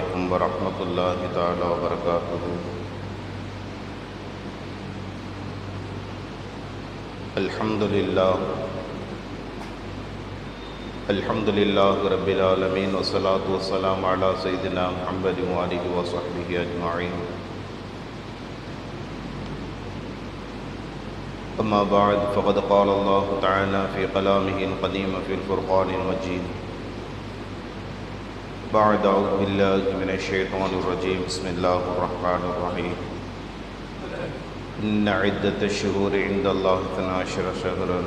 عليكم ورحمة الله تعالى وبركاته. الحمد لله رب العالمين، والصلاة والسلام على سيدنا محمد وآله وصحبه أجمعين. أما بعد، فقد قال الله تعالى في كلامه القديم في الفرقان المجيد بعد أعوذ بالله من الشيطان الرجيم. بسم الله الرحمن الرحيم. إن عدة الشهور عند الله 12 شهرا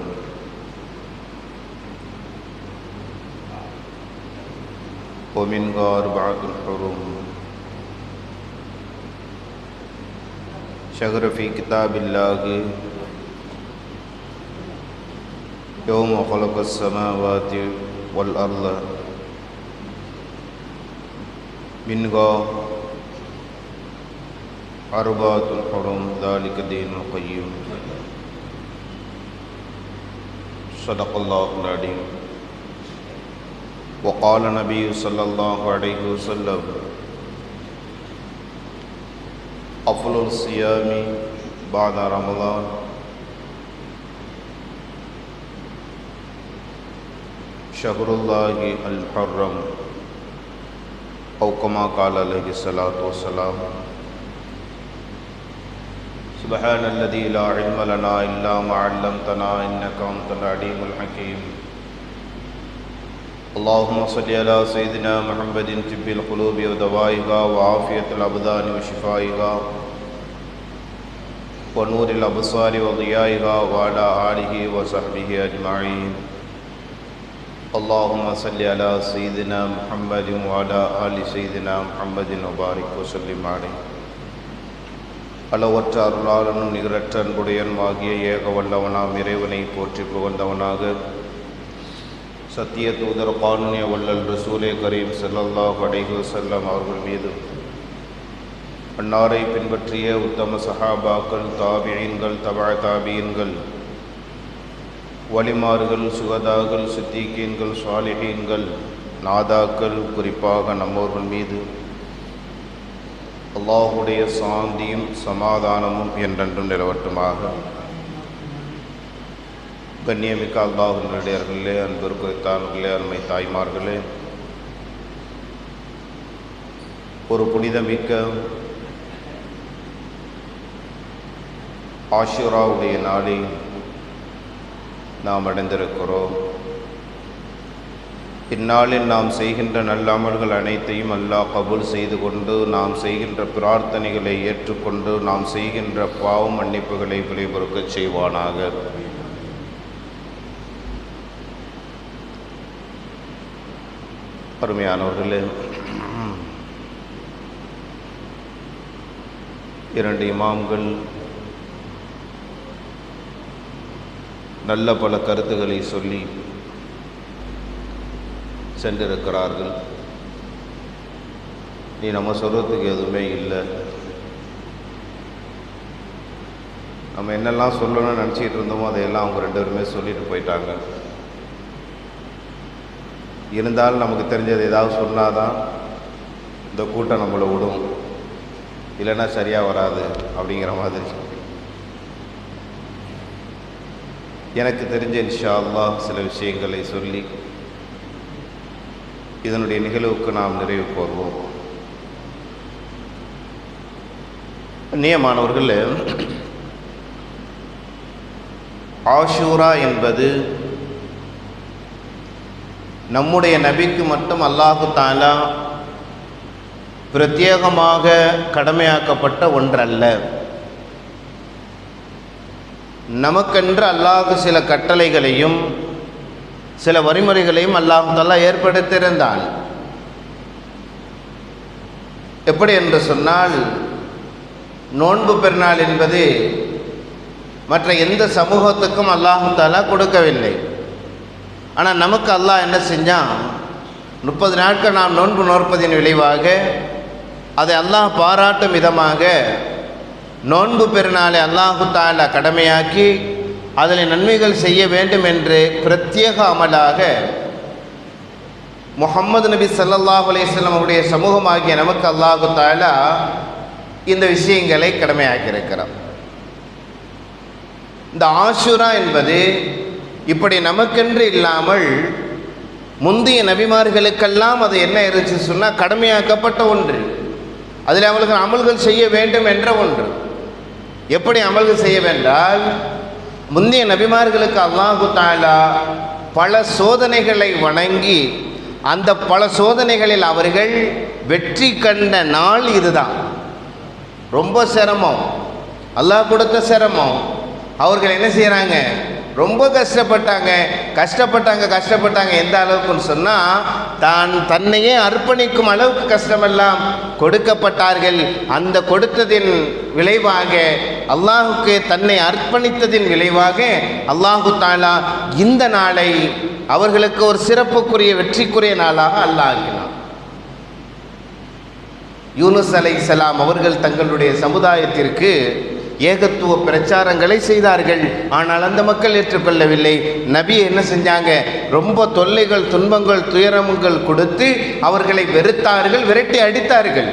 ومنها 4 حرم شهر في كتاب الله يوم خلق السماوات والأرض منها 4 حرم ذلك دين القيم. صدق الله العظيم. وقال النبي صلى الله عليه وسلم: أفضل الصيام بعد رمضان شهر الله المحرم، أو كما قال عليه الصلاة والسلام. سبحان الذي لا علم لنا إلا ما علمتنا إنك أنت العليم الحكيم. اللهم صل على سيدنا محمد طب القلوب ودوائها وعافية الأبدان وشفائها ونور الأبصار وضيائها وعلى آله وصحبه أجمعين. اللهم صل على سيدنا محمد وعلى آل سيدنا محمد وبارك وسلم عليه. அளவற்ற அருளாளனும் நிகரற்ற அன்புடையனுமாகிய ஏக வல்லவனாம் இறைவனை போற்றி புகழ்ந்தவனாக, சத்திய தூதர் காருண்ய வல்லல் ரசூலே கரீம் ஸல்லல்லாஹு அலைஹி வஸல்லம் அவர்கள் மீது, அன்னாரை பின்பற்றிய உத்தம சஹாபாக்கள், தாபிஈன்கள், தபஅ தாபிஈன்கள், வலிமார்கள், சுகதாக்கள், சித்தீக்கீன்கள், சாலிஹீன்கள், நாதாக்கள், குறிப்பாக நம்மோர்கள் மீது அல்லாஹுடைய சாந்தியும் சமாதானமும் என்றென்றும் நிலவட்டுமாக. கண்ணியமிக்க அல்லாஹ்வினுடையவர்களே, அன்பிற்குரித்தார்களே, அருமை தாய்மார்களே, ஒரு புனிதமிக்க ஆஷுராவுடைய நாளை நாம் அடைந்திருக்கிறோம். இந்நாளில் நாம் செய்கின்ற நல்ல அமல்கள் அனைத்தையும் அல்லாஹ் கபூல் செய்து கொண்டு, நாம் செய்கின்ற பிரார்த்தனைகளை ஏற்றுக்கொண்டு, நாம் செய்கின்ற பாவ மன்னிப்புகளை விளைபொறுக்கச் செய்வானாக. அருமையானவர்களே, 2 இமாம்கள் நல்ல பல கருத்துக்களை சொல்லி சென்றிருக்கிறார்கள். நீ நம்ம சொல்கிறதுக்கு எதுவுமே இல்லை, நம்ம என்னெல்லாம் சொல்லணும்னு நினச்சிக்கிட்டு இருந்தோமோ அதையெல்லாம் அவங்க 2 பேருமே சொல்லிட்டு போயிட்டாங்க. இருந்தாலும் நமக்கு தெரிஞ்சது ஏதாவது சொன்னாதான் இந்த கூட்டம் நம்மளை விடும், இல்லைன்னா சரியாக வராது அப்படிங்கிற மாதிரி. எனக்கு தெரிஞ்ச இன்ஷா அல்லாஹ் சில விஷயங்களை சொல்லி இதனுடைய நிகழ்வுக்கு நாம் நிறைவு கோருவோம். நியமானவர்களே, ஆஷூரா என்பது நம்முடைய நபிக்கு மட்டும் அல்லாஹு தஆலா பிரத்யேகமாக கடமையாக்கப்பட்ட ஒன்றல்ல. நமக்கென்று அல்லாஹ் சில கட்டளைகளையும் சில வழிமுறைகளையும் அல்லாஹ் தஆலா ஏற்படுத்தியிருந்தான். எப்படி என்று சொன்னால், நோன்பு பெருநாள் என்பது மற்ற எந்த சமூகத்துக்கும் அல்லாஹ் தஆலா கொடுக்கவில்லை. ஆனால் நமக்கு அல்லாஹ் என்ன செஞ்சான், 30 நாட்கள் நாம் நோன்பு நோற்பதின் விளைவாக அதை அல்லாஹ் பாராட்டும் விதமாக நோன்பு பெருநாளை அல்லாஹு தஆலா கடமையாக்கி அதில் நன்மைகள் செய்ய வேண்டும் என்று பிரத்யேக அமலாக முஹம்மது நபி ஸல்லல்லாஹு அலைஹி வஸல்லம் அவருடைய சமூகமாகிய நமக்கு அல்லாஹு தஆலா இந்த விஷயங்களை கடமையாக்கியிருக்கிறார். இந்த ஆஷுரா என்பது இப்படி நமக்கென்று இல்லாமல் முந்தைய நபிமார்களுக்கெல்லாம் அது என்ன இருந்துச்சு சொன்னால் கடமையாக்கப்பட்ட ஒன்று. அதில் அவர்கள் அமல்கள் செய்ய வேண்டும் என்ற ஒன்று. எப்படி அமல்கள் செய்ய வேண்டால், முந்தைய நபிமார்களுக்கு அல்லாஹு தஆலா பல சோதனைகளை வணங்கி அந்த பல சோதனைகளில் அவர்கள் வெற்றி கண்ட நாள் இதுதான். ரொம்ப சிரமம், அல்லாஹ் கொடுத்த சிரமம். அவர்கள் என்ன செய்கிறாங்க, ரொம்ப கஷ்டப்பட்டாங்க. எந்த அளவுக்குன்னு சொன்னால் தன்னையே அர்ப்பணிக்கும் அளவுக்கு கஷ்டமெல்லாம் கொடுக்கப்பட்டார்கள். அந்த கொடுத்ததின் விளைவாக, அல்லாஹுக்கு தன்னை அர்ப்பணித்ததின் விளைவாக அல்லாஹு தஆலா இந்த நாளை அவர்களுக்கு ஒரு சிறப்புக்குரிய வெற்றிக்குரிய நாளாக அல்லாஹ் ஆக்கினார். யூனுஸ் அலைஹிஸ்ஸலாம் அவர்கள் தங்களுடைய சமுதாயத்திற்கு ஏகத்துவ பிரச்சாரங்களை செய்தார்கள். ஆனால் அந்த மக்கள் ஏற்றுக்கொள்ளவில்லை. நபி என்ன செஞ்சாங்க, ரொம்ப தொல்லைகள், துன்பங்கள், துயரங்கள் கொடுத்து அவர்களை வெறுத்தார்கள், விரட்டி அடித்தார்கள்.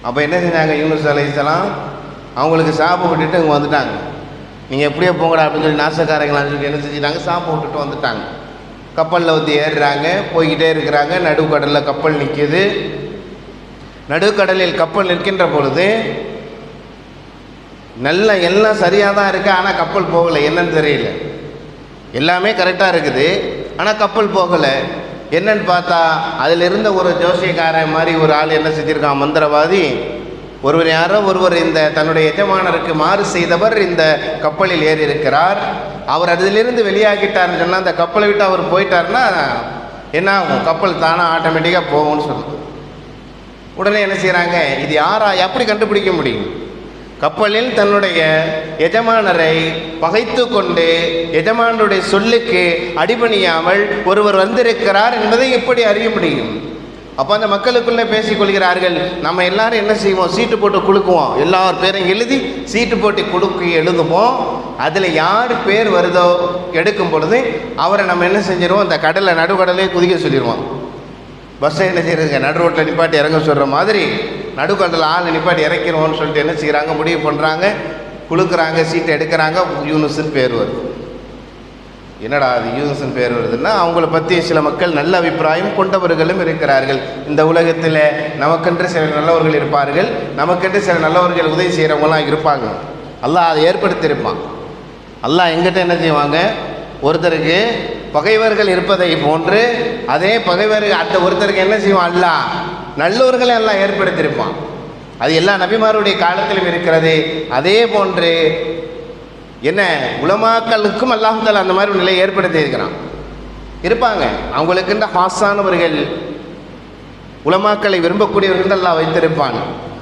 அப்போ என்ன செஞ்சாங்க, யூனுஸ் அலைஹிஸ்ஸலாம் அவங்களுக்கு சாபம் விட்டுட்டு இங்கே வந்துட்டாங்க. நீங்கள் எப்படியோ போங்கடா அப்படின்னு சொல்லி நாசக்காரங்களான்னு சொல்லி என்ன செஞ்சுட்டாங்க, சாபம் விட்டுட்டு வந்துட்டாங்க. கப்பலில் வந்து ஏறுறாங்க, போய்கிட்டே இருக்கிறாங்க. நடுக்கடலில் கப்பல் நிற்கிது. நடுக்கடலில் கப்பல் நிற்கின்ற பொழுது எல்லாம் சரியாக தான் இருக்குது. ஆனால் கப்பல் போகலை. என்னன்னு தெரியல. எல்லாமே கரெக்டாக இருக்குது, ஆனால் கப்பல் போகலை. என்னன்னு பார்த்தா அதில் இருந்த ஒரு ஜோசியக்காரன் மாதிரி ஒரு ஆள் என்ன செஞ்சுருக்கான், மந்திரவாதி ஒருவர் இந்த தன்னுடைய எஜமானருக்கு மாறு செய்தவர் இந்த கப்பலில் ஏறி இருக்கிறார். அவர் அதிலிருந்து வெளியாகிட்டார்னு சொன்னால், அந்த கப்பலை விட்டு அவர் போயிட்டார்னா என்ன ஆகும், கப்பல் தானாக ஆட்டோமேட்டிக்காக போகும்னு சொல்லுது. உடனே என்ன செய்கிறாங்க, இது யாரா, எப்படி கண்டுபிடிக்க முடியும்? கப்பலில் தன்னுடைய எஜமானரை பகைத்து கொண்டு எஜமானருடைய சொல்லுக்கு அடிபணியாமல் ஒருவர் வந்திருக்கிறார் என்பதை எப்படி அறிய முடியும்? அப்போ அந்த மக்களுக்குள்ளே பேசிக்கொள்கிறார்கள். நம்ம எல்லாரும் என்ன செய்வோம், சீட்டு போட்டு குலுக்குவோம். எல்லார் பேரும் எழுதி சீட்டு போட்டு எழுதுவோம். அதில் யார் பேர் வருதோ எடுக்கும் பொழுது அவரை நம்ம என்ன செஞ்சிருவோம், அந்த நடுக்கடலே குதிக்க சொல்லிடுவோம். பஸ்ஸை என்ன செய்யறதுங்க, நடு ரோட்டில் நிப்பாட்டி இறங்க சொல்கிற மாதிரி நடுக்கடலில் ஆள் நிப்பாட்டி இறக்கிறோம்னு சொல்லிட்டு என்ன செய்கிறாங்க, முடிவு பண்ணுறாங்க, குலுக்குறாங்க, சீட்டை எடுக்கிறாங்க. யூனுஸ்ன்னு பேர் வருது. என்னடா அது யூனுஸ்ன்னு பேர் வருதுன்னா, அவங்கள பற்றி சில மக்கள் நல்ல அபிப்பிராயம் கொண்டவர்களும் இருக்கிறார்கள். இந்த உலகத்தில் நமக்கென்று சில நல்லவர்கள் இருப்பார்கள், நமக்கென்று சில நல்லவர்கள் உதவி செய்கிறவங்களாம் இருப்பாங்க. அல்லாஹ் அதை ஏற்படுத்தியிருப்பான். அல்லாஹ் எங்கிட்ட என்ன செய்வாங்க, ஒருத்தருக்கு பகைவர்கள் இருப்பதை போன்று அதே பகைவர்கள் அந்த ஒருத்தருக்கு என்ன செய்வான், அல்லாஹ் நல்லவர்களை எல்லாம் ஏற்படுத்தியிருப்பான். அது எல்லா நபிமாருடைய காலத்திலும் இருக்கிறது. அதே போன்று என்ன உலமாக்களுக்கும் அல்லாஹ் தஆலா அந்த மாதிரி ஒரு நிலையை ஏற்படுத்தி இருக்கிறான். இருப்பாங்க அவங்களுக்குன்ற ஹாஸானவர்கள், உலமாக்களை விரும்பக்கூடியவர்கள் அல்லாஹ் வைத்திருப்பான்.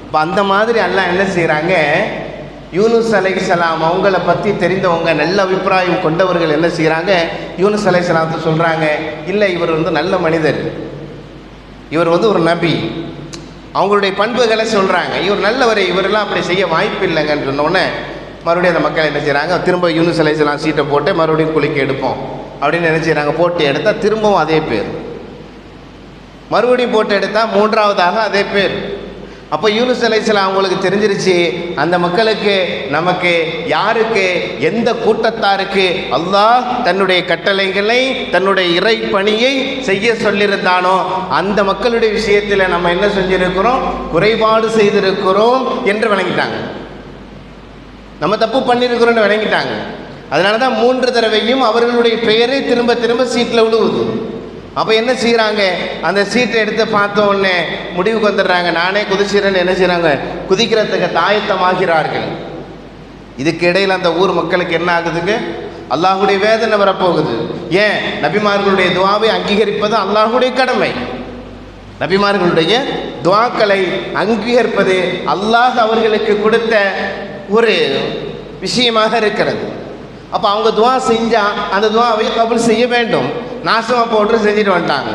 இப்போ அந்த மாதிரி அல்லாஹ் என்ன செய்கிறாங்க, யூனுஸ் அலைஹிஸ்ஸலாம் அவங்கள பற்றி தெரிந்தவங்க, நல்ல அபிப்பிராயம் கொண்டவர்கள் என்ன செய்கிறாங்க, யூனுஸ் அலைஹிஸ்ஸலாத்தை சொல்கிறாங்க, இல்லை இவர் நல்ல மனிதர், இவர் ஒரு நபி. அவங்களுடைய பண்புகளை சொல்கிறாங்க, இவர் நல்லவர், இவரெல்லாம் அப்படி செய்ய வாய்ப்பு இல்லைங்கன்னு சொன்னோடனே மறுபடியும் அந்த மக்கள் என்ன செய்கிறாங்க, திரும்ப யூனுஸ் அலைஹிஸ்ஸலாம் சீட்டை போட்டு மறுபடியும் குளிக்க எடுப்போம் அப்படின்னு என்ன செய்கிறாங்க, போட்டு எடுத்தால் திரும்பவும் அதே பேர், மறுபடியும் போட்டு எடுத்தால் மூன்றாவதாக அதே பேர். அப்போ யூனுஸ் அலைஹிஸ்ஸலாம் அவங்களுக்கு தெரிஞ்சிருச்சு, அந்த மக்களுக்கு, நமக்கு, யாருக்கு, எந்த கூட்டத்தாருக்கு அல்லாஹ் தன்னுடைய கட்டளைகளை, தன்னுடைய இறை பணியை செய்ய சொல்லியிருந்தானோ அந்த மக்களுடைய விஷயத்தில் நம்ம என்ன செஞ்சிருக்கிறோம், குறைபாடு செய்திருக்கிறோம் என்று விளங்கிட்டாங்க. நம்ம தப்பு பண்ணியிருக்கிறோன்னு விளங்கிட்டாங்க. அதனால தான் 3 தடவையும் அவர்களுடைய பெயரை திரும்ப திரும்ப சீட்டில் விழுவுது. அப்போ என்ன செய்கிறாங்க, அந்த சீட்டை எடுத்து பார்த்த உடனே முடிவுக்கு வந்துடுறாங்க, நானே குதிச்சிறேன்னு என்ன செய்கிறாங்க, குதிக்கிறதுக்கு தாயத்தமாகிறார்கள். இதுக்கு இடையில் அந்த ஊர் மக்களுக்கு என்ன ஆகுதுங்க, அல்லாஹுடைய வேதனை வரப்போகுது. ஏன், நபிமார்களுடைய துவாவை அங்கீகரிப்பது அல்லாஹுடைய கடமை. நபிமார்களுடைய துவாக்களை அங்கீகரிப்பது அல்லாஹ் அவர்களுக்கு கொடுத்த ஒரு விஷயமாக இருக்கிறது. அப்போ அவங்க துவா செஞ்சால் அந்த துவாவை கபூல் செய்ய வேண்டும். நாசமாக போட்டு செஞ்சுட்டு வந்துட்டாங்க.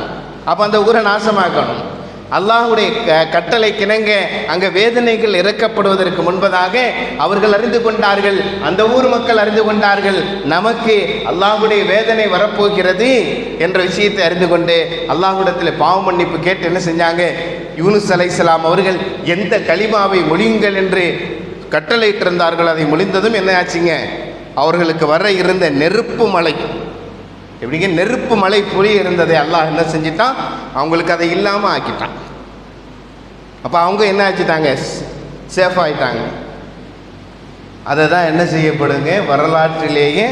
அப்போ அந்த ஊரை நாசமாக்கணும். அல்லாஹ்வுடைய கட்டளை கிணங்க அங்கே வேதனைகள் இறக்கப்படுவதற்கு முன்பதாக அவர்கள் அறிந்து கொண்டார்கள், அந்த ஊர் மக்கள் அறிந்து கொண்டார்கள், நமக்கு அல்லாஹ்வுடைய வேதனை வரப்போகிறது என்ற விஷயத்தை அறிந்து கொண்டு அல்லாஹ்விடத்தில் பாவ மன்னிப்பு கேட்டு என்ன செஞ்சாங்க, யூனுஸ் அலைஹிஸ்ஸலாம் அவர்கள் எந்த கலிமாவை மொழியுங்கள் என்று கட்டளையிட்டிருந்தார்கள் அதை மொழிந்ததும் என்ன ஆச்சுங்க, அவர்களுக்கு வர இருந்த நெருப்பு மலை, எப்படிங்க நெருப்பு மலை பொழிய இருந்ததை அல்லாஹ் என்ன செஞ்சிட்டான், அவங்களுக்கு அதை இல்லாமல் ஆக்கிட்டான். அப்போ அவங்க என்ன ஆச்சுட்டாங்க, சேஃப் ஆகிட்டாங்க. அதை தான் என்ன செய்யப்படுங்க, வரலாற்றிலேயே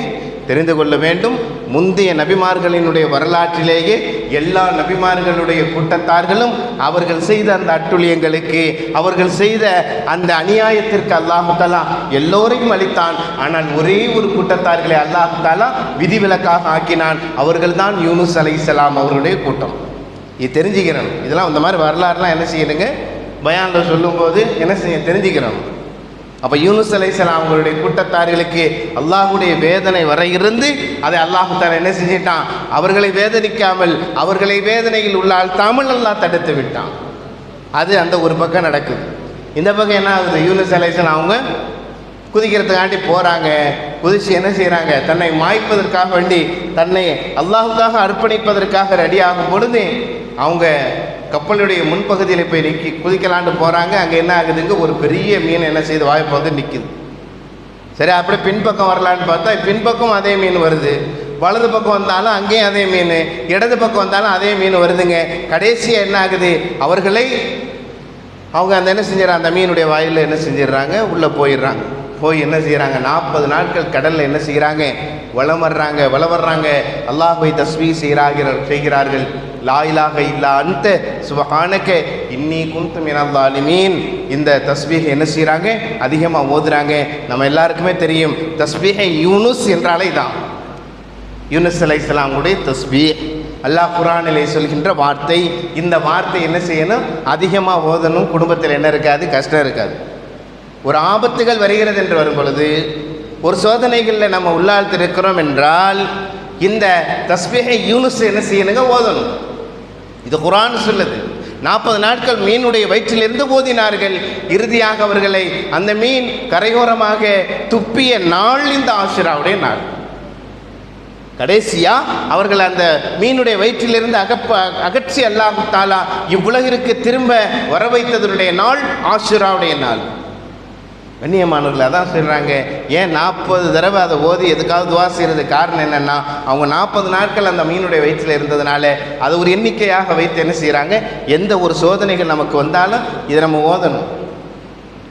தெரிந்து கொள்ள வேண்டும். முந்தைய நபிமார்களினுடைய வரலாற்றிலேயே எல்லா நபிமார்களுடைய கூட்டத்தார்களும் அவர்கள் செய்த அந்த அட்டுழியங்களுக்கு, அவர்கள் செய்த அந்த அநியாயத்திற்கு அல்லாஹு தஆலா எல்லோரையும் அளித்தான். ஆனால் ஒரே ஒரு கூட்டத்தார்களை அல்லாஹு தஆலா விதிவிலக்காக ஆக்கினான். அவர்கள் தான் யூனுஸ் அலைஹிஸ்ஸலாம் அவருடைய கூட்டம். இது தெரிஞ்சுக்கிறோம். இதெல்லாம் இந்த மாதிரி வரலாறுலாம் என்ன செய்யணுங்க, பயானில் சொல்லும்போது என்ன செய்ய தெரிஞ்சுக்கிறோம். அப்போ யூனுஸ் அலைஹிஸ்ஸலாம் அவங்களுடைய கூட்டத்தார்களுக்கு அல்லாஹ்வுடைய வேதனை வர இருந்து அதை அல்லாஹ் தஆலா என்ன செஞ்சிட்டான், அவர்களை வேதனிக்காமல் அவர்களை வேதனையில் உள்ளாழ்த்தாமல் அல்லாஹ் தடுத்து விட்டான். அது அந்த ஒரு பக்கம் நடக்குது. இந்த பக்கம் என்ன ஆகுது, யூனுஸ் அலைஹிஸ்ஸலாம் அவங்க குதிக்கிறதுக்காண்டி போகிறாங்க. குதிச்சு என்ன செய்கிறாங்க, தன்னை மாய்ப்பதற்காக வேண்டி தன்னை அல்லாஹுக்காக அர்ப்பணிப்பதற்காக ரெடி ஆகும் பொழுது அவங்க கப்பலுடைய முன்பகுதியில் போய் குதிக்கலான்னு போகிறாங்க. அங்கே என்ன ஆகுதுங்க, ஒரு பெரிய மீன் என்ன செய்து வாய்ப்பு வந்து நிற்குது. சரி, அப்படியே பின்பக்கம் வரலான்னு பார்த்தா பின்பக்கம் அதே மீன் வருது, வலது பக்கம் வந்தாலும் அங்கேயும் அதே மீன், இடது பக்கம் வந்தாலும் அதே மீன் வருதுங்க. கடைசியாக என்ன ஆகுது, அவங்க அந்த என்ன செஞ்சிடறாங்க, அந்த மீனுடைய வாயில் என்ன செஞ்சிடறாங்க, உள்ளே போயிடுறாங்க. போய் என்ன செய்கிறாங்க, 40 நாட்கள் கடலில் என்ன செய்கிறாங்க, வலம் வர்றாங்க. அல்லாஹ்வை தஸ்பீஹ் செய்கிறார்கள். லா இலாஹ இல்லா அன்த சுப்ஹானக இன்னி குன்து மினல் ஸாலிமீன். இந்த தஸ்பீஹ் என்ன செய்கிறாங்க, அதிகமாக ஓதுறாங்க. நம்ம எல்லாருக்குமே தெரியும் தஸ்பீஹ் யூனுஸ் என்றாலே தான் யூனுஸ் அலைஹிஸ்ஸலாமுடைய தஸ்பீஹ். அல்லாஹ் குர்ஆனிலே சொல்கின்ற வார்த்தை. இந்த வார்த்தை என்ன செய்யணும், அதிகமாக ஓதணும். குடும்பத்தில் என்ன இருக்காது, கஷ்டம் இருக்காது. ஒரு ஆபத்துகள் வருகிறது என்று வரும் பொழுது, ஒரு சோதனைகளில் நம்ம உள்ளாழ்த்திருக்கிறோம் என்றால் இந்த தஸ்பீஹ் யூனுஸ் என்ன செய்யணுங்க, ஓதணும். இது குர்ஆன் சொல்லுது. 40 நாட்கள் மீனுடைய வயிற்றிலிருந்து ஓதினார்கள். இறுதியாக அவர்களை அந்த மீன் கரையோரமாக துப்பிய நாள் இந்த ஆஷுராவுடைய நாள். கடைசியா அவர்கள் அந்த மீனுடைய வயிற்றிலிருந்து அகற்றி அல்லாஹ் தஆலா இவ்வுலகிற்கு திரும்ப வர வைத்ததனுடைய நாள் ஆஷுராவுடைய நாள். கண்ணியமானவர்கள் அதான் சொல்கிறாங்க, ஏன் 40 தடவை அதை ஓதி எதுக்காவது துவா செய்கிறது காரணம் என்னென்னா, அவங்க 40 நாட்கள் அந்த மீனுடைய வயிற்றில் இருந்ததுனால அதை ஒரு எண்ணிக்கையாக வைத்து என்ன செய்கிறாங்க, எந்த ஒரு சோதனைகள் நமக்கு வந்தாலும் இதை நம்ம ஓதணும்.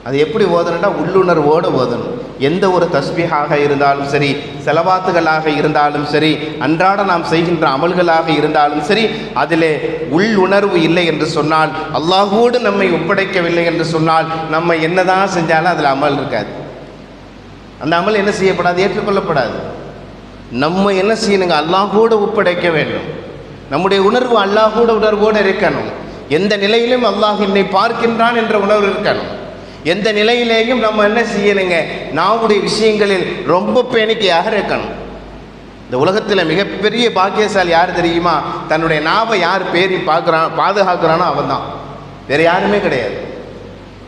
அது எப்படி ஓதணும்னா உள்ளுணர்வோடு ஓதணும். எந்த ஒரு தஸ்பீஹாக இருந்தாலும் சரி, செலவாத்துகளாக இருந்தாலும் சரி, அன்றாட நாம் செய்கின்ற அமல்களாக இருந்தாலும் சரி, அதிலே உள்ளுணர்வு இல்லை என்று சொன்னால், அல்லாஹ்வோடு நம்மை ஒப்படைக்கவில்லை என்று சொன்னால், நம்ம என்னதான் செஞ்சாலும் அதில் அமல் இருக்காது. அந்த அமல் என்ன செய்யப்படாது, ஏற்றுக்கொள்ளப்படாது. நம்ம என்ன செய்யணுங்க, அல்லாஹ்வோடு ஒப்படைக்க வேண்டும். நம்முடைய உணர்வு உணர்வோடு இருக்கணும். எந்த நிலையிலும் அல்லாஹ் என்னை பார்க்கின்றான் என்ற உணர்வு இருக்கணும். எந்த நிலையிலேயும் நம்ம என்ன செய்யணுங்க, நாவுடைய விஷயங்களில் ரொம்ப பேணிக்கையாக இருக்கணும். இந்த உலகத்தில் மிகப்பெரிய பாக்கியசாலி யார் தெரியுமா, தன்னுடைய நாவை யார் பேரி பாதுகாக்கிறானோ அவன் தான், வேறு யாருமே கிடையாது.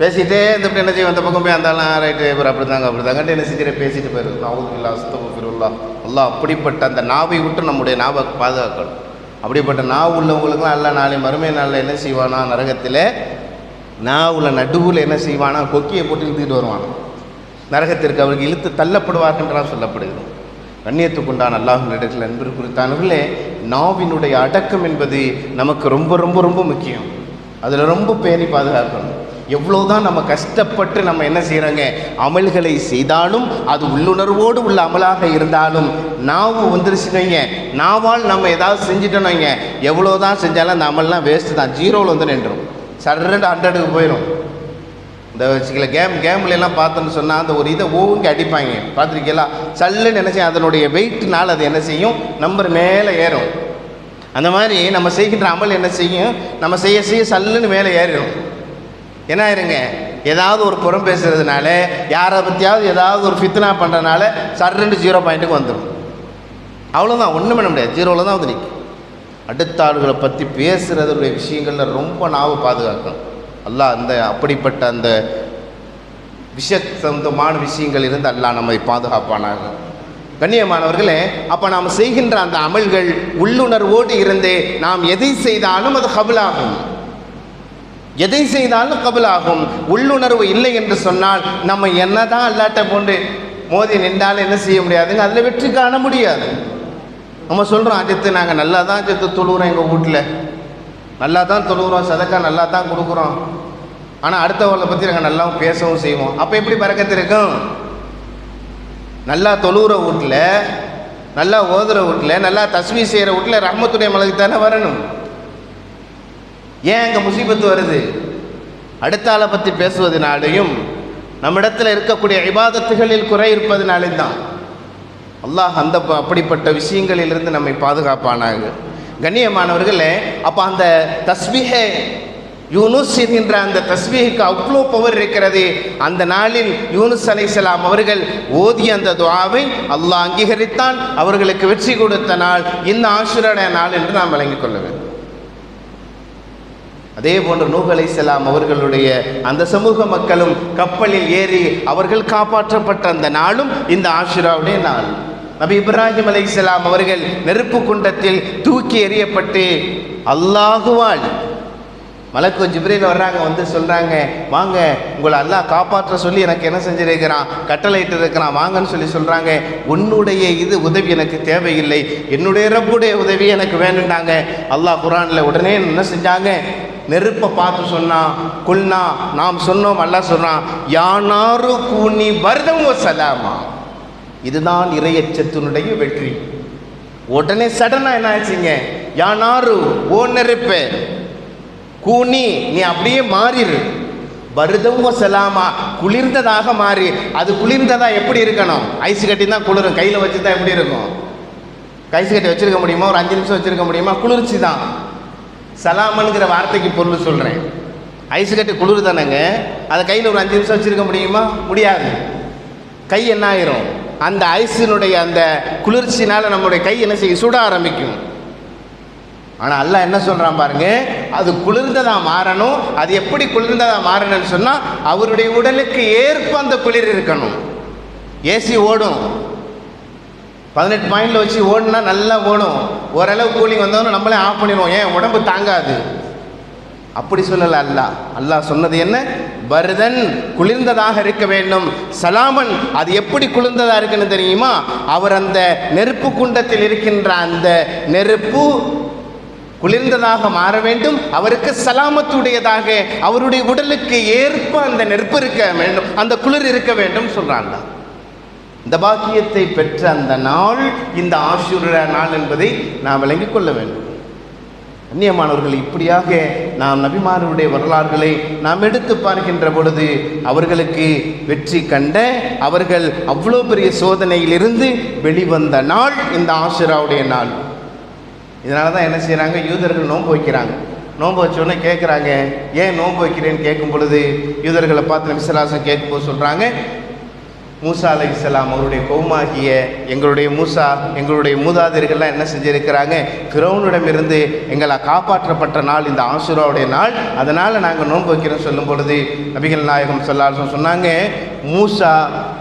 பேசிகிட்டே இருந்துட்டு என்ன செய்வோம், அந்த பக்கம் போய் அந்தாலும் ரைட்டு அப்படிதாங்கட்டு என்ன செஞ்சுட்டு பேசிட்டு போயிடும். நவுதுபில்லா அஸ்தக்ஃபிருல்லாஹ். அல்லாஹ் அப்படிப்பட்ட அந்த நாவை விட்டு நம்முடைய நாவை பாதுகாக்கணும். அப்படிப்பட்ட நாவு உள்ளவங்களுக்குலாம் அல்ல நாளை மறுமை நாளில் என்ன செய்வானா, நரகத்தில் நாவுல நடுவில் என்ன செய்வானா, கொக்கியை போட்டு இழுத்துக்கிட்டு வருவானா நரகத்திற்கு. அவருக்கு இழுத்து தள்ளப்படுவார்கென்றால் சொல்லப்படுகிறது. கண்ணியத்துக்குண்டான அல்லாஹ்வின் இடத்தில் அன்பு குறித்தானவர்களே, நாவினுடைய அடக்கம் என்பது நமக்கு ரொம்ப ரொம்ப ரொம்ப முக்கியம். அதில் ரொம்ப பேணி பாதுகாக்கணும். எவ்வளோதான் நம்ம கஷ்டப்பட்டு நம்ம என்ன செய்கிறோங்க, அமல்களை செய்தாலும் அது உள்ளுணர்வோடு உள்ள அமலாக இருந்தாலும் நாவு வந்துருச்சுன்னு வைங்க, நாவால் நம்ம ஏதாவது செஞ்சுட்டோன்னு வைங்க, எவ்வளோதான் செஞ்சாலும் அந்த அமல்லாம் வேஸ்ட்டு தான், ஜீரோவில் வந்து நின்றுடும். சர்ரெண்டு 100க்கு போயிடும். இந்த சில கேம்லாம் பார்த்தோன்னு சொன்னால் அந்த ஒரு இதை ஓங்கி அடிப்பாங்க, பார்த்துருக்கீங்களா? சல்லுன்னு நினச்சி அதனுடைய வெயிட்னால் அது என்ன செய்யும், நம்பர் மேலே ஏறும். அந்த மாதிரி நம்ம செய்கின்ற அமல் என்ன செய்யும், நம்ம செய்ய சல்லுன்னு மேலே ஏறிடும். என்ன ஆயிருங்க, ஏதாவது ஒரு புறம் பேசுகிறதுனால, யாரை பற்றியாவது ஏதாவது ஒரு ஃபித்னா பண்ணுறதுனால சர்ரெண்டு 0 பாயிண்ட்டுக்கு வந்துடும். அவ்வளோதான், ஒன்றும் பண்ண முடியாது, 0வில் தான் வந்து நிற்கும். அடுத்த ஆளுகளை பற்றி பேசுகிறதுடைய விஷயங்களில் ரொம்ப நாவு பாதுகாக்கணும். அல்லாஹ் அப்படிப்பட்ட அந்த விஷசந்தமான விஷயங்கள் இருந்து அல்லாஹ் நம்மை பாதுகாப்பானாங்க. கண்ணியமானவர்களே, அப்போ நாம் செய்கின்ற அந்த அமல்கள் உள்ளுணர்வோடு இருந்து நாம் எதை செய்தாலும் அது கபுலாகும். எதை செய்தாலும் கபுலாகும். உள்ளுணர்வு இல்லை என்று சொன்னால் நம்ம என்னதான் அல்லாட்ட போன்று மோதி நின்றாலும் என்ன செய்ய முடியாதுங்க, அதில் வெற்றி காண முடியாது. நம்ம சொல்கிறோம், அஜித்து நாங்கள் நல்லா தான் அஜித்து தொழுகிறோம், எங்கள் வீட்டில் நல்லா தான் தொழுகிறோம், சதக்கா நல்லா தான் கொடுக்குறோம், ஆனால் அடுத்தவங்களை பற்றி நாங்கள் நல்லா பேசவும் செய்வோம். அப்போ எப்படி பறக்கத்து இருக்கும்? நல்லா தொழுகிற வீட்டில், நல்லா ஓதுகிற வீட்டில், நல்லா தஸ்மீ செய்கிற வீட்டில் ரஹ்மத்துடைய மலைக்கு தானே வரணும். ஏன் அங்கே முசீபத்து வருது? அடுத்த ஆளை பற்றி பேசுவதனாலையும் நம்மிடத்தில் இருக்கக்கூடிய இபாதத்துகளில் குறை இருப்பதனாலே தான். அல்லாஹ் அப்படிப்பட்ட விஷயங்களிலிருந்து நம்மை பாதுகாப்பானாங்க. கண்ணியமானவர்களே, அப்போ அந்த தஸ்பீஹே யூனுஸ் என்கின்ற அந்த தஸ்பீஹுக்கு அவ்வளோ பவர் இருக்கிறது. அந்த நாளில் யூனுஸ் அலைஹிஸ்ஸலாம் அவர்கள் ஓதிய அந்த துஆவை அல்லாஹ் அங்கீகரித்தான். அவர்களுக்கு வெற்றி கொடுத்த நாள் இந்த ஆஷுரா நாள் என்று நாம் விளங்கிக் கொள்ள வேண்டும். அதே போன்று நூஹ் அலைஹிஸ்ஸலாம் அவர்களுடைய அந்த சமூக மக்களும் கப்பலில் ஏறி அவர்கள் காப்பாற்றப்பட்ட அந்த நாளும் இந்த ஆஷுராவுடைய நாள். நபி இப்ராஹிம் அலைஹிஸ்ஸலாம் அவர்கள் நெருப்பு குண்டத்தில் தூக்கி எறியப்பட்டு அல்லாஹுவால் மலக்கு ஜிப்ரீல் வர்றாங்க, வந்து சொல்கிறாங்க, வாங்க உங்களை அல்லாஹ் காப்பாற்ற சொல்லி எனக்கு என்ன செஞ்சிருக்கிறான், கட்டளையிட்டு இருக்கிறான், வாங்கன்னு சொல்லி சொல்கிறாங்க. உன்னுடைய உதவி எனக்கு தேவையில்லை, என்னுடைய ரப்புடைய உதவி எனக்கு வேணுண்டாங்க. அல்லாஹ் குர்ஆனில் உடனே என்ன செஞ்சாங்க, நெருப்பை பார்த்து சொன்னான், குல்னா நாம் சொன்னோம், அல்லாஹ் சொல்கிறான், யானாரு கூனி வர்தம் சலாமா. இதுதான் இறையச்சத்தினுடைய வெற்றி. உடனே சடனா என்ன ஆச்சுங்க, யானாரு ஓ நெருப்பு கூனி நீ அப்படியே மாறிடு, வருதம் செலாமா குளிர்ந்ததாக மாறி. அது குளிர்ந்ததா எப்படி இருக்கணும்? ஐஸ் கட்டி தான் குளிரும், கையில் வச்சு தான் எப்படி இருக்கும்? ஐஸ் கட்டி வச்சிருக்க முடியுமா? ஒரு 5 நிமிஷம் வச்சிருக்க முடியுமா? குளிர்ச்சி தான். சலாமனுங்கிற வார்த்தைக்கு பொருள் சொல்கிறேன். ஐஸ் கட்டி குளிர் தானேங்க, அதை கையில் ஒரு 5 நிமிஷம் வச்சிருக்க முடியுமா? முடியாது. கை என்ன ஆயிரும்? அந்த ஐஸினுடைய அந்த குளிர்ச்சினால நம்முடைய கை என்ன செய்யும்? சுட ஆரம்பிக்கும். ஆனால் அல்லாஹ் என்ன சொல்கிறான் பாருங்க, அது குளிர்ந்ததா மாறணும். அது எப்படி குளிர்ந்ததா மாறணும்னு சொன்னால் அவருடைய உடலுக்கு ஏற்ப அந்த குளிர் இருக்கணும். ஏசி ஓடும், 18 பாயிண்டில் வச்சு ஓடுனா நல்லா ஓடும். ஓரளவு கூலிங் வந்தவொன்னு நம்மளே ஆஃப் பண்ணிடுவோம், ஏன் உடம்பு தாங்காது. அப்படி சொல்லலை அல்லாஹ். அல்லாஹ் சொன்னது என்ன, பர்தன் குளிர்ந்ததாக இருக்க வேண்டும். சலாமன் அது எப்படி குளிர்ந்ததாக இருக்குன்னு தெரியுமா? அவர் அந்த நெருப்பு குண்டத்தில் இருக்கின்ற அந்த நெருப்பு குளிர்ந்ததாக மாற வேண்டும். அவருக்கு சலாமத்துடையதாக அவருடைய உடலுக்கு ஏற்ப அந்த நெருப்பு இருக்க வேண்டும், அந்த குளிர் இருக்க வேண்டும் சொல்றாங்க. இந்த பாக்கியத்தை பெற்ற அந்த நாள் இந்த ஆஷுரா நாள் என்பதை நாம் விளங்கிக் கொள்ள வேண்டும். அந்நியமானவர்கள், இப்படியாக நாம் நபிமார்களுடைய வரலாறுகளை நாம் எடுத்து பார்க்கின்ற பொழுது அவர்களுக்கு வெற்றி கண்ட, அவர்கள் அவ்வளோ பெரிய சோதனையிலிருந்து வெளிவந்த நாள் இந்த ஆஷுராவுடைய நாள். இதனால தான் என்ன செய்கிறாங்க, யூதர்கள் நோன்பு வைக்கிறாங்க. நோன்பு வச்சோடனே கேட்குறாங்க, ஏன் நோன்பு வைக்கிறேன்னு கேட்கும் பொழுது யூதர்களை பார்த்து நபி ஸல்லல்லாஹு அலைஹி வஸல்லம் கேட்கும்போது சொல்கிறாங்க, மூசா அலைஹிஸ்ஸலாம் அவருடைய கௌமாகிய எங்களுடைய மூசா, எங்களுடைய மூதாதையர்கள்லாம் என்ன செஞ்சுருக்கிறாங்க, ஃபிரௌனிடமிருந்து எங்களை காப்பாற்றப்பட்ட நாள் இந்த ஆஷுராவுடைய நாள், அதனால் நாங்கள் நோன்பு வைக்கிறோம் சொல்லும் பொழுது நபிகள் நாயகம் ஸல்லல்லாஹு அலைஹி வஸல்லம் சொன்னாங்க, மூசா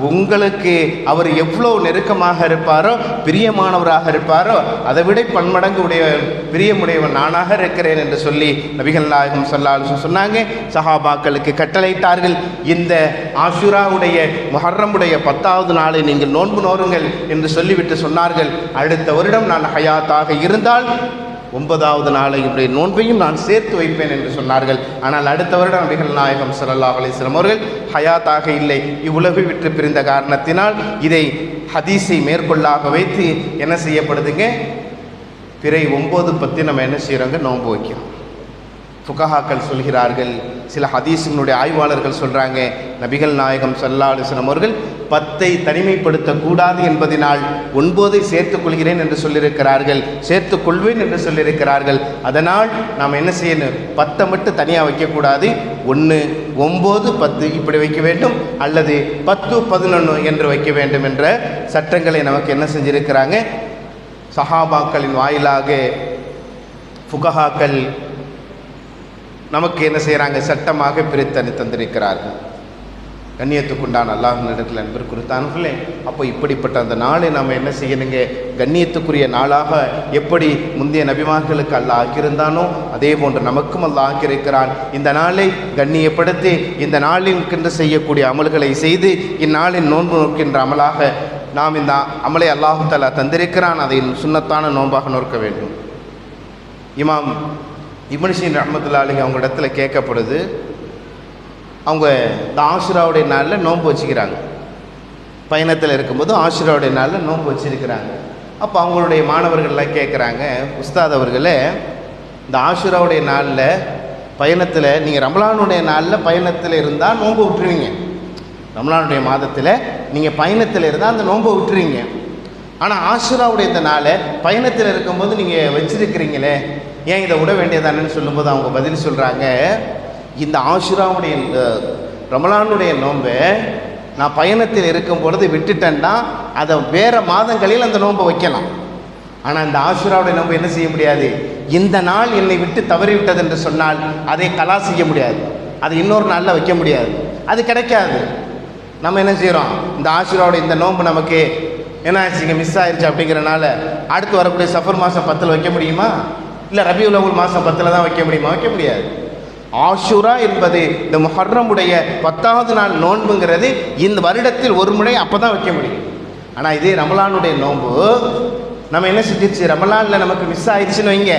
உங்களுக்கு அவர் எவ்வளோ நெருக்கமாக இருப்பாரோ, பிரியமானவராக இருப்பாரோ, அதை விட பன்மடங்கு பிரியமுடையவன் நானாக இருக்கிறேன் என்று சொல்லி நபிகள் நாயகம் ஸல்லல்லாஹு அலைஹி வஸல்லம் சொன்னாங்க. சஹாபாக்களுக்கு கட்டளையிட்டார்கள், இந்த ஆஷுராவுடைய முஹர்ரமுடைய 10வது நாளை நீங்கள் நோன்பு நோருங்கள் என்று சொல்லிவிட்டு சொன்னார்கள், அடுத்த வருடம் நான் ஹயாத்தாக இருந்தால் 9வது நாளையுடைய நோன்பையும் நான் சேர்த்து வைப்பேன் என்று சொன்னார்கள். ஆனால் அடுத்த வருடம் நபிகள் நாயகம் ஸல்லல்லாஹு அலைஹி வஸல்லம் அவர்கள் ஹயாத்தாக இல்லை. இவ்வுலகை விட்டு பிரிந்த காரணத்தினால் இதை ஹதீஸை மேற்கொள்ளாக வைத்து என்ன செய்யப்படுதுங்க, பிறை 9, 10 நம்ம என்ன செய்கிறோங்க, நோன்பு வைக்கிறோம். ஃபுகஹாக்கள் சொல்கிறார்கள், சில ஹதீஸினுடைய ஆய்வாளர்கள் சொல்கிறாங்க, நபிகள் நாயகம் ஸல்லல்லாஹு அலைஹி வஸல்லம் அவர்கள் 10ஐ தனிமைப்படுத்தக்கூடாது என்பதனால் 9ஐ சேர்த்துக் கொள்கிறேன் என்று சொல்லியிருக்கிறார்கள், சேர்த்துக் கொள்வேன் என்று சொல்லியிருக்கிறார்கள். அதனால் நாம் என்ன செய்யணும், 10 மட்டும் தனியாக வைக்கக்கூடாது, 1, 9, 10 இப்படி வைக்க வேண்டும், அல்லது 10, 11 என்று வைக்க வேண்டும் என்ற சட்டங்களை நமக்கு என்ன செஞ்சிருக்கிறாங்க, சஹாபாக்களின் வாயிலாக ஃபுகஹாக்கள் நமக்கு என்ன செய்கிறாங்க, சட்டமாக பிரித்தனி தந்திருக்கிறார்கள். கண்ணியத்துக்குண்டான அல்லாஹ்விடத்தில் அன்பு குறித்தானே. அப்போ இப்படிப்பட்ட அந்த நாளை நாம் என்ன செய்யணுங்க, கண்ணியத்துக்குரிய நாளாக எப்படி முந்தைய நபிமார்களுக்கு அல்லாஹ் ஆக்கியிருந்தானோ அதே போன்று நமக்கும் அல்லாஹ் ஆக்கியிருக்கிறான். இந்த நாளை கண்ணியப்படுத்தி இந்த நாளிற்கென்று செய்யக்கூடிய அமல்களை செய்து இந்நாளின் நோன்பு நோக்கின்ற அமலாக நாம் இந்த அமலை அல்லாஹு தஆலா தந்திருக்கிறான். அதை சுன்னத்தான நோன்பாக நோக்க வேண்டும். இமாம் இப்னு ஸீரீன் ரஹ்மத்துல்லாஹி அலைஹி அவங்க இடத்துல கேட்கப்படுது, அவங்க இந்த ஆஷுராவுடைய நாளில் நோன்பு வச்சுக்கிறாங்க. பயணத்தில் இருக்கும்போது ஆஷுராவுடைய நாளில் நோன்பு வச்சுருக்கிறாங்க. அப்போ அவங்களுடைய மாணவர்கள்லாம் கேட்குறாங்க, உஸ்தாத் அவர்களே, இந்த ஆஷுராவுடைய நாளில் பயணத்தில் நீங்கள் ரமலானுடைய நாளில் பயணத்தில் இருந்தால் நோன்பு விட்டுருவீங்க. ரமலானுடைய மாதத்தில் நீங்கள் பயணத்தில் இருந்தால் அந்த நோன்பை விட்டுருவீங்க. ஆனால் ஆஷுராவுடைய இந்த நாளை பயணத்தில் இருக்கும்போது நீங்கள் வச்சிருக்கிறீங்களே, ஏன் இதை விட வேண்டியதானேன்னு சொல்லும்போது அவங்க பதில் சொல்கிறாங்க, இந்த ஆஷுராவுடைய ரமலானுடைய நோன்பை நான் பயணத்தில் இருக்கும் பொழுது விட்டுட்டேன்னா அதை வேறு மாதங்களில் அந்த நோன்பை வைக்கலாம். ஆனால் இந்த ஆஷுராவுடைய நோன்பை என்ன செய்ய முடியாது, இந்த நாள் என்னை விட்டு தவறிவிட்டது என்று சொன்னால் அதை கலா செய்ய முடியாது, அதை இன்னொரு நாளில் வைக்க முடியாது, அது கிடைக்காது. நம்ம என்ன செய்கிறோம், இந்த ஆஷுராவுடைய இந்த நோன்பு நமக்கு என்ன ஆச்சுங்க, மிஸ் ஆயிடுச்சு அப்படிங்கிறனால அடுத்து வரக்கூடிய சஃபர் மாதம் 10 வைக்க முடியுமா, இல்லை ரபியுல் அவ்வல் மாதம் 10 தான் வைக்க முடியுமா? வைக்க முடியாது. ஆஷுரா என்பது இந்த முஹர்ரமுடைய 10வது நாள் நோன்புங்கிறது இந்த வருடத்தில் ஒரு முறை அப்போ தான் வைக்க முடியும். ஆனால் இதே ரமலானுடைய நோன்பு நம்ம என்ன செஞ்சிருச்சு, ரமலானில் நமக்கு மிஸ் ஆயிடுச்சுன்னு வைங்க,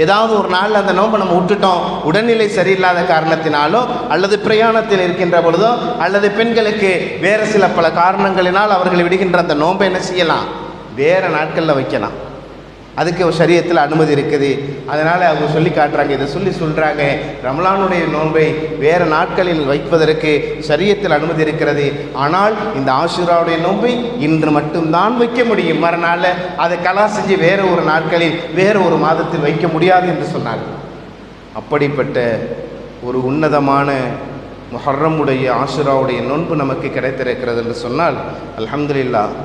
ஏதாவது ஒரு நாளில் அந்த நோன்பை நம்ம விட்டுட்டோம், உடல்நிலை சரியில்லாத காரணத்தினாலோ அல்லது பிரயாணத்தில் இருக்கின்ற பொழுதோ அல்லது பெண்களுக்கு வேறு சில பல காரணங்களினால் அவர்கள் விடுகின்ற அந்த நோன்பை என்ன செய்யலாம், வேறு நாட்களில் வைக்கலாம். அதுக்கு ஷரியத்தில் அனுமதி இருக்குது. அதனால் அவங்க சொல்லி காட்டுறாங்க, இதை சொல்கிறாங்க, ரமலானுடைய நோன்பை வேறு நாட்களில் வைப்பதற்கு ஷரியத்தில் அனுமதி இருக்கிறது. ஆனால் இந்த ஆஷுராவுடைய நோன்பை இன்று மட்டும்தான் வைக்க முடியும், மறுநாள் அதை கலா செஞ்சு வேறு ஒரு நாட்களில் வேறு ஒரு மாதத்தில் வைக்க முடியாது என்று சொன்னாங்க. அப்படிப்பட்ட ஒரு உன்னதமான முஹர்ரமுடைய ஆஷுராவுடைய நோன்பு நமக்கு கிடைத்திருக்கிறது என்று சொன்னால் அல்ஹம்துலில்லாஹ்.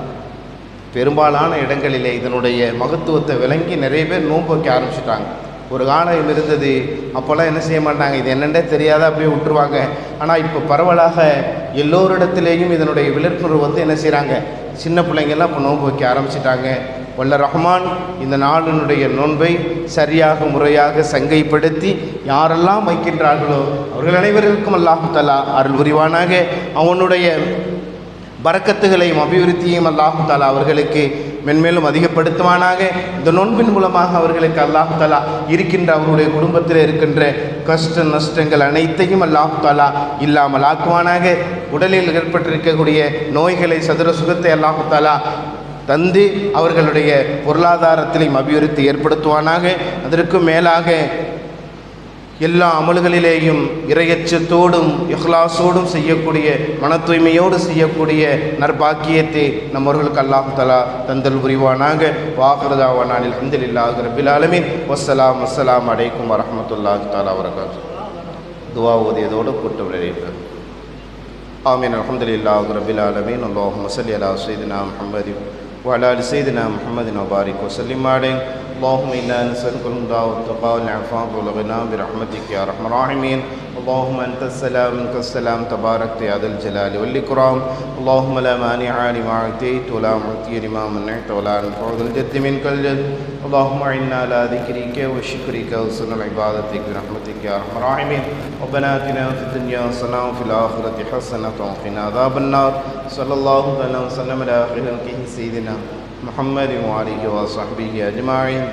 பெரும்பாலான இடங்களிலே இதனுடைய மகத்துவத்தை விளங்கி நிறைய பேர் நோன்பு வைக்க ஆரம்பிச்சுட்டாங்க. ஒரு காலம் இருந்தது, அப்போல்லாம் என்ன செய்ய மாட்டாங்க, இது என்னென்னே தெரியாத அப்படியே விட்டுருவாங்க. ஆனால் இப்போ பரவலாக எல்லோரிடத்திலேயும் இதனுடைய விழிப்புணர்வு என்ன செய்கிறாங்க, சின்ன பிள்ளைங்கள்லாம் இப்போ நோன்பு வைக்க ஆரம்பிச்சிட்டாங்க. வல்ல ரஹ்மான் இந்த நாளினுடைய நோன்பை சரியாக முறையாக சங்கைப்படுத்தி யாரெல்லாம் வைக்கின்றார்களோ அவர்கள் அனைவருக்கும் அல்லாஹ் தஆலா அருள் புரிவானாக. அவனுடைய பரக்கத்துகளையும் அபிவிருத்தியையும் அல்லாஹ் தஆலா அவர்களுக்கு மென்மேலும் அதிகப்படுத்துவானாக. இந்த நோன்பின் மூலமாக அவர்களுக்கு அல்லாஹ் தஆலா இருக்கின்ற அவருடைய குடும்பத்தில் இருக்கின்ற கஷ்ட நஷ்டங்கள் அனைத்தையும் அல்லாஹ் தஆலா இல்லாமல் ஆக்குவானாக. உடலில் ஏற்பட்டிருக்கக்கூடிய நோய்களை சதுர சுகத்தை அல்லாஹ் தஆலா தந்து அவர்களுடைய பொருளாதாரத்திலையும் அபிவிருத்தி ஏற்படுத்துவானாக. அதற்கு மேலாக எல்லா அமல்களிலேயும் இறையச்சத்தோடும் இஹ்லாஸோடும் செய்யக்கூடிய மன தூய்மையோடு செய்யக்கூடிய நற்பாக்கியத்தை நம்மவர்களுக்கு அல்லாஹ் தஆலா தந்தல் புரிவானாக. வாஹிரு தஅவானா அல்ஹம்துலில்லாஹி ரப்பில் ஆலமீன். வஸ்ஸலாமு அலைக்கும் வரஹ்மத்துல்லாஹி தஆலா வபரகாத்துஹு. துஆ ஓதியதோடு கூட்டு விளையாடுங்கள். ஆமீன். அல்ஹம்துலில்லாஹி ரப்பில் ஆலமீன். அல்லாஹும்ம ஸல்லி அலா ஸய்யிதினா முஹம்மதின் وعلى آل سيدنا محمد وبارك وسلم عليه. اللهم إنا نسألك الهدى والتقى والعفاف والغنى برحمتك يا أرحم الراحمين. اللهم أنت السلام منك السلام تباركت يا ذا الجلال والإكرام. اللهم لا مانع لما أعطيت ولا معطي لما منعت ولا ينفع ذا الجد منك الجد. اللهم أعنا على ذكرك وشكرك وحسن عبادتك برحمتك يا أرحم الراحمين. ربنا آتنا في الدنيا حسنة وفي الآخرة حسنة وقنا عذاب النار. صلى الله عليه وسلم على خير خلقه سيدنا محمد وآله وصحبه أجمعين.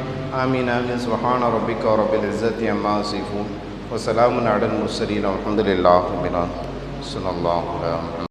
آمين آمين. سبحان ربك رب العزة عما يصفون وسلام على المرسلين والحمد لله رب العالمين. صلى الله عليه وسلم.